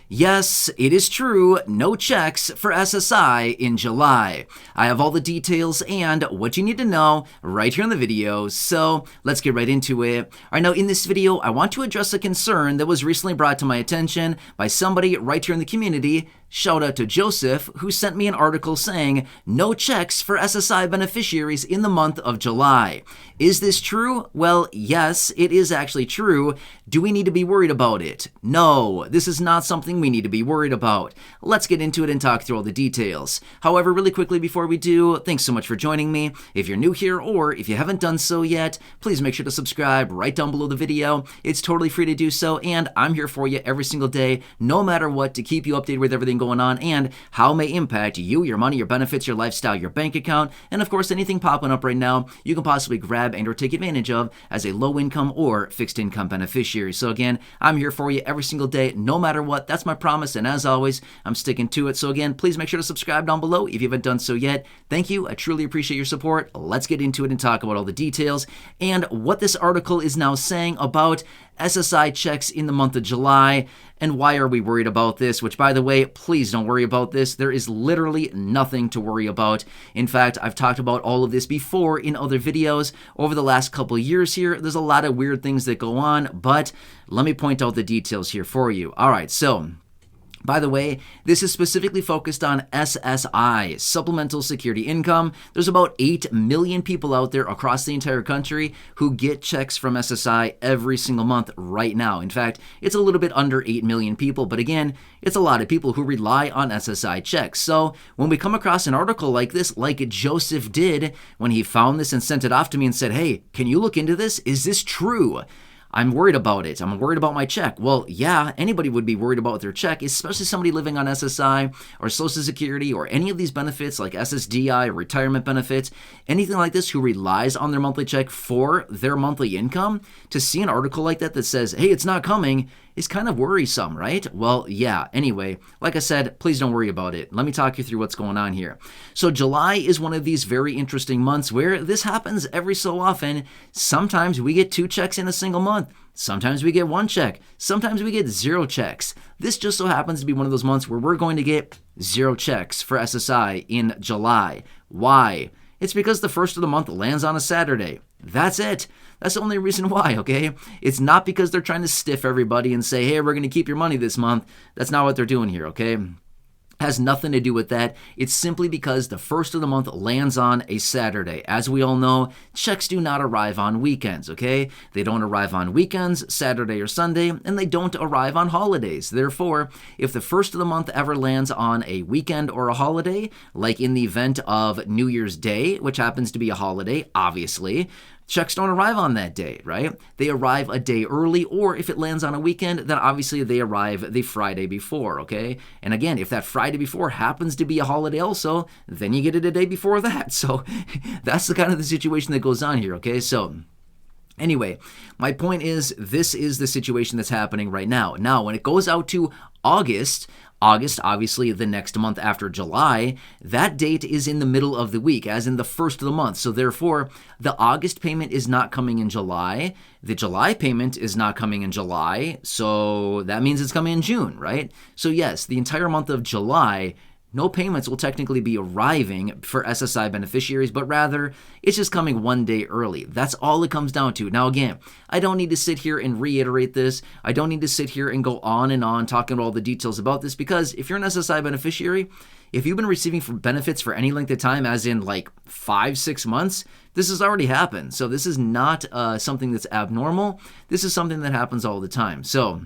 Yes, it is true, no checks for SSI in July. I have all the details and what you need to know right here in the video, so let's get right into it. All right, now in this video, I want to address a concern that was recently brought to my attention by somebody right here in the community. Shout out to Joseph, who sent me an article saying no checks for SSI beneficiaries in the month of July. Is this true? Well, yes, it is actually true. Do we need to be worried about it? No, this is not something we need to be worried about. Let's get into it and talk through all the details. However, really quickly before we do, thanks so much for joining me. If you're new here or if you haven't done so yet, please make sure to subscribe right down below the video. It's totally free to do so, and I'm here for you every single day, no matter what, to keep you updated with everything going on and how it may impact you, your money, your benefits, your lifestyle, your bank account, and of course anything popping up right now you can possibly grab and or take advantage of as a low income or fixed income beneficiary. So again, I'm here for you every single day, no matter what. That's my promise, and as always, I'm sticking to it. So again, please make sure to subscribe down below if you haven't done so yet. Thank you. I truly appreciate your support. Let's get into it and talk about all the details and what this article is now saying about SSI checks in the month of July. And why are we worried about this? Which, by the way, please don't worry about this. There is literally nothing to worry about. In fact, I've talked about all of this before in other videos over the last couple of years here. There's a lot of weird things that go on, but let me point out the details here for you. All right, so by the way, this is specifically focused on SSI, supplemental security income. There's about 8 million people out there across the entire country who get checks from SSI every single month right now. In fact, it's a little bit under 8 million people, but again, it's a lot of people who rely on SSI checks. So when we come across an article like this, like Joseph did when he found this and sent it off to me and said, hey, can you look into this? Is this true? I'm worried about it. I'm worried about my check. Well, yeah, anybody would be worried about their check, especially somebody living on SSI or Social Security or any of these benefits like SSDI or retirement benefits, anything like this, who relies on their monthly check for their monthly income. To see an article like that that says, hey, it's not coming, is kind of worrisome, right? Well, yeah. Anyway, like I said, please don't worry about it. Let me talk you through what's going on here. So July is one of these very interesting months where this happens every so often. Sometimes we get 2 checks in a single month. Sometimes we get 1 check. Sometimes we get 0 checks. This just so happens to be one of those months where we're going to get 0 checks for SSI in July. Why? It's because the first of the month lands on a Saturday. That's it. That's the only reason why, okay? It's not because they're trying to stiff everybody and say, hey, we're going to keep your money this month. That's not what they're doing here, okay? Has nothing to do with that. It's simply because the first of the month lands on a Saturday. As we all know, checks do not arrive on weekends, okay? They don't arrive on weekends, Saturday or Sunday, and they don't arrive on holidays. Therefore, if the first of the month ever lands on a weekend or a holiday, like in the event of New Year's Day, which happens to be a holiday, obviously, checks don't arrive on that day, right? They arrive a day early, or if it lands on a weekend, then obviously they arrive the Friday before, okay? And again, if that Friday before happens to be a holiday also, then you get it a day before that. So that's the kind of the situation that goes on here, okay? So anyway, my point is, this is the situation that's happening right now. Now, when it goes out to August, obviously the next month after July, that date is in the middle of the week, as in the first of the month. So therefore, the August payment is not coming in July. The July payment is not coming in July. So that means it's coming in June, right? So yes, the entire month of July, no payments will technically be arriving for SSI beneficiaries, but rather it's just coming 1 day early. That's all it comes down to. Now again, I don't need to sit here and reiterate this. I don't need to sit here and go on and on talking about all the details about this, because if you're an SSI beneficiary, if you've been receiving benefits for any length of time, as in like 5-6 months, this has already happened. So this is not something that's abnormal. This is something that happens all the time. So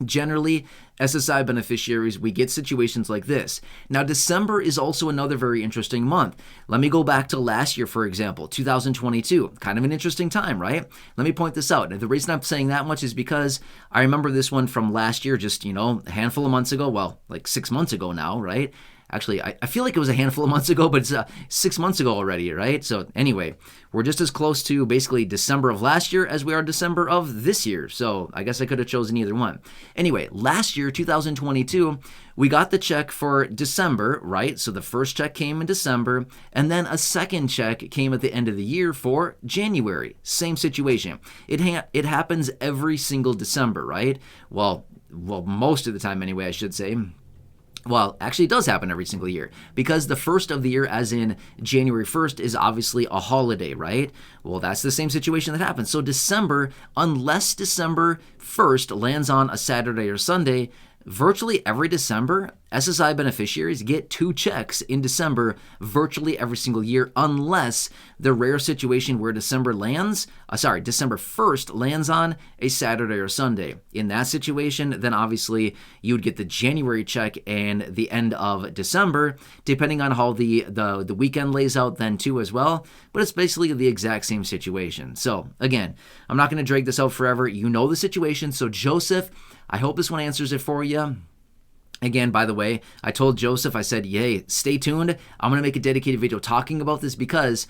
generally, SSI beneficiaries, we get situations like this. Now, December is also another very interesting month. Let me go back to last year, for example, 2022. Kind of an interesting time, right? Let me point this out. And the reason I'm saying that much is because I remember this one from last year, just, a handful of months ago. Well, like 6 months ago now, right? Actually, I feel like it was a handful of months ago, but it's 6 months ago already, right? So anyway, we're just as close to basically December of last year as we are December of this year. So I guess I could have chosen either one. Anyway, last year, 2022, we got the check for December, right? So the first check came in December, and then a second check came at the end of the year for January. Same situation. It happens every single December, right? Well, well, most of the time anyway, I should say. Well, actually, it does happen every single year because the first of the year, as in January 1st, is obviously a holiday, right? Well, that's the same situation that happens. So December, unless December 1st lands on a Saturday or Sunday, virtually every December, SSI beneficiaries get 2 checks in December virtually every single year, unless the rare situation where December 1st lands on a Saturday or Sunday. In that situation, then obviously you would get the January check and the end of December, depending on how the weekend lays out then too as well. But it's basically the exact same situation. So again, I'm not going to drag this out forever. You know the situation. So Joseph, I hope this one answers it for you. Again, by the way, I told Joseph, I said, yay, stay tuned. I'm going to make a dedicated video talking about this because,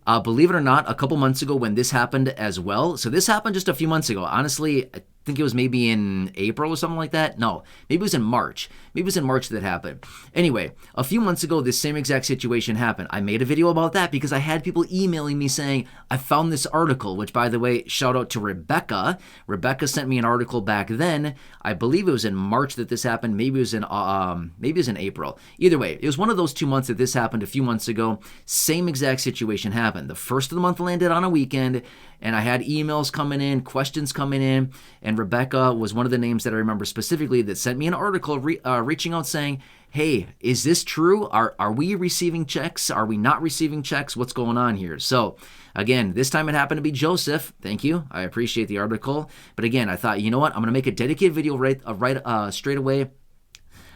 believe it or not, a couple months ago when this happened as well. So this happened just a few months ago. Honestly, I think it was maybe in April or something like that. No, maybe it was in March. Maybe it was in March that happened. Anyway, a few months ago, this same exact situation happened. I made a video about that because I had people emailing me saying, I found this article, which, by the way, shout out to Rebecca. Rebecca sent me an article back then. I believe it was in March that this happened. Maybe it was in April. Either way, it was one of those 2 months that this happened a few months ago. Same exact situation happened. The first of the month landed on a weekend, and I had emails coming in, questions coming in, and Rebecca was one of the names that I remember specifically that sent me an article reaching out saying, hey, is this true? Are we receiving checks? Are we not receiving checks? What's going on here? So again, this time it happened to be Joseph. Thank you. I appreciate the article. But again, I thought, you know what? I'm going to make a dedicated video right straight away.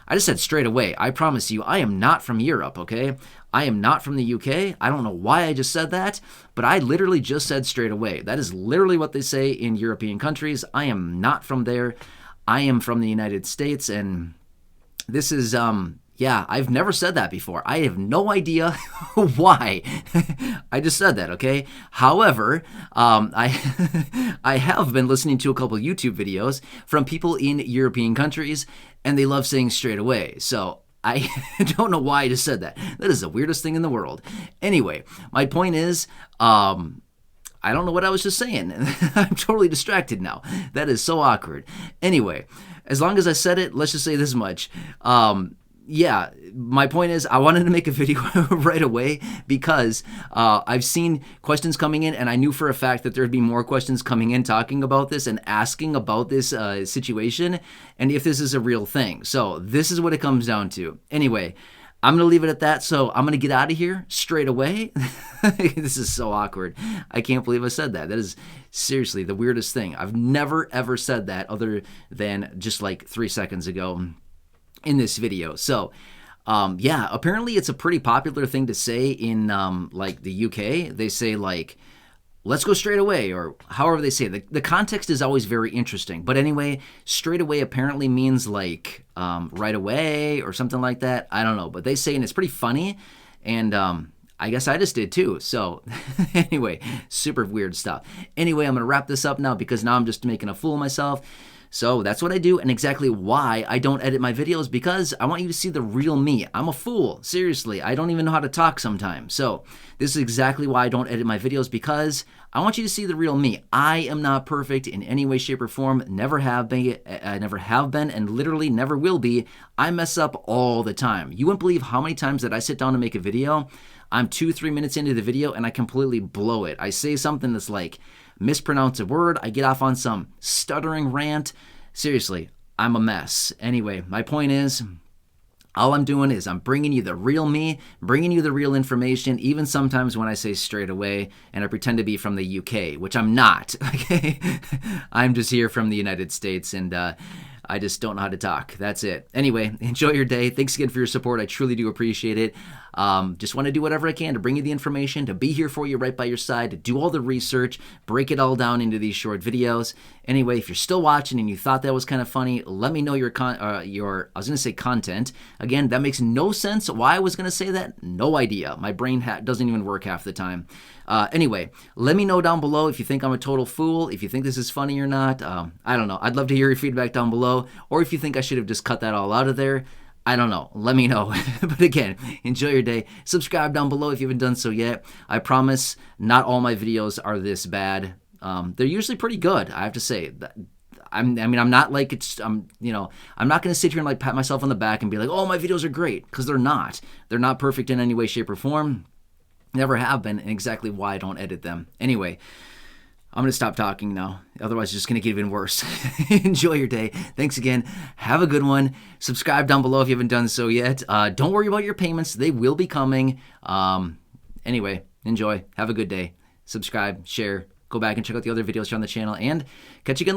I just said straight away. I promise you, I am not from Europe, okay? I am not from the UK. I don't know why I just said that, but I literally just said straight away. That is literally what they say in European countries. I am not from there. I am from the United States, and this is, I've never said that before. I have no idea why. I just said that, okay? However, I have been listening to a couple YouTube videos from people in European countries, and they love saying straight away. So I don't know why I just said that. That is the weirdest thing in the world. Anyway, my point is, I don't know what I was just saying. I'm totally distracted now. That is so awkward. Anyway, as long as I said it, let's just say this much. Yeah, my point is I wanted to make a video right away because I've seen questions coming in, and I knew for a fact that there'd be more questions coming in talking about this and asking about this situation and if this is a real thing. So this is what it comes down to. Anyway, I'm going to leave it at that. So I'm going to get out of here straight away. This is so awkward. I can't believe I said that. That is seriously the weirdest thing. I've never, ever said that other than just like 3 seconds ago in this video. So apparently it's a pretty popular thing to say in like the UK. They say like, let's go straight away, or however they say it. The context is always very interesting. But anyway, straight away apparently means like right away or something like that. I don't know, but they say, and it's pretty funny. And I guess I just did too. So anyway, super weird stuff. Anyway, I'm going to wrap this up now because now I'm just making a fool of myself. So that's what I do, and exactly why I don't edit my videos, because I want you to see the real me. I'm a fool. Seriously, I don't even know how to talk sometimes. So this is exactly why I don't edit my videos, because I want you to see the real me. I am not perfect in any way, shape, or form. Never have been, and literally never will be. I mess up all the time. You wouldn't believe how many times that I sit down to make a video. I'm 2-3 minutes into the video, and I completely blow it. I say something that's like, mispronounce a word, I get off on some stuttering rant. Seriously, I'm a mess. Anyway, my point is, all I'm doing is I'm bringing you the real me, bringing you the real information, even sometimes when I say straight away and I pretend to be from the UK, which I'm not, okay? I'm just here from the United States, and I just don't know how to talk. That's it. Anyway, enjoy your day. Thanks again for your support. I truly do appreciate it. Just want to do whatever I can to bring you the information, to be here for you right by your side, to do all the research, break it all down into these short videos. Anyway, if you're still watching and you thought that was kind of funny, let me know your I was going to say content. Again, that makes no sense. Why I was going to say that? No idea. My brain doesn't even work half the time. Anyway, let me know down below if you think I'm a total fool, if you think this is funny or not. I don't know. I'd love to hear your feedback down below, or if you think I should have just cut that all out of there. I don't know. Let me know. But again, enjoy your day. Subscribe down below if you haven't done so yet. I promise not all my videos are this bad. They're usually pretty good, I have to say. I'm not like I'm not going to sit here and like pat myself on the back and be like, oh, my videos are great, because they're not. They're not perfect in any way, shape, or form. Never have been, and exactly why I don't edit them. Anyway, I'm going to stop talking now. Otherwise, it's just going to get even worse. Enjoy your day. Thanks again. Have a good one. Subscribe down below if you haven't done so yet. Don't worry about your payments. They will be coming. Anyway, enjoy. Have a good day. Subscribe, share, go back and check out the other videos here on the channel, and catch you again.